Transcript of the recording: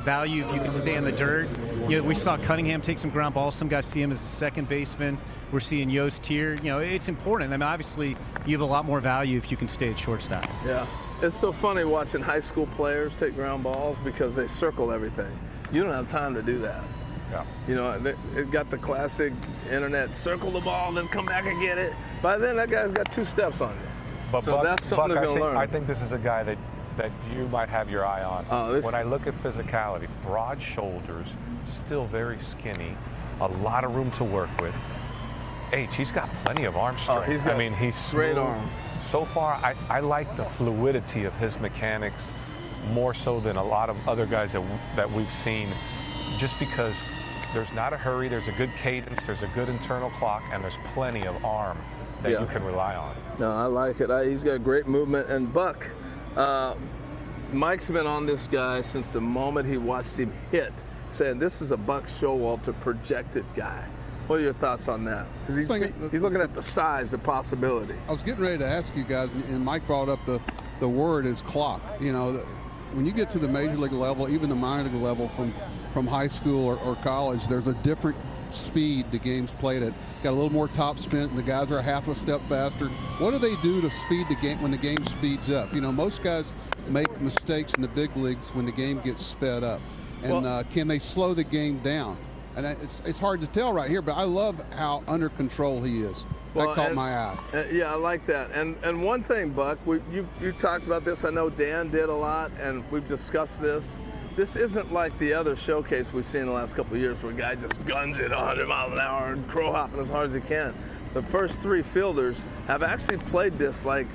Value if you can stay in the dirt. We saw Cunningham take some ground balls. Some guys see him as a second baseman. We're seeing Yost here. It's important. I mean, obviously, you have a lot more value if you can stay at shortstop. Yeah. It's so funny watching high school players take ground balls because they circle everything. You don't have time to do that. Yeah. It got the classic internet, circle the ball, then come back and get it. By then, that guy's got 2 steps on you. But so that's something they're going to learn. I think this is a guy that you might have your eye on. When I look at physicality, broad shoulders, still very skinny, a lot of room to work with. He's got plenty of arm strength. He's great smooth. arm. So far, I like the fluidity of his mechanics more so than a lot of other guys that we've seen, just because there's not a hurry, there's a good cadence, there's a good internal clock, and there's plenty of arm that you can rely on. No, I like it. He's got great movement. And Buck, Mike's been on this guy since the moment he watched him hit, saying this is a Buck Showalter projected guy. What are your thoughts on that? Because he's looking at the size, the possibility. I was getting ready to ask you guys, and Mike brought up the word is clock. When you get to the major league level, even the minor league level from high school or college, there's a different speed the game's played at. Got a little more top spin, and the guys are half a step faster. What do they do to speed the game when the game speeds up? Most guys make mistakes in the big leagues when the game gets sped up. And can they slow the game down? And it's hard to tell right here, but I love how under control he is. That caught my eye. Yeah, I like that. And one thing, Buck, you talked about this. I know Dan did a lot, and we've discussed this. This isn't like the other showcase we've seen in the last couple of years where a guy just guns it 100 miles an hour and crow hopping as hard as he can. The first 3 fielders have actually played this like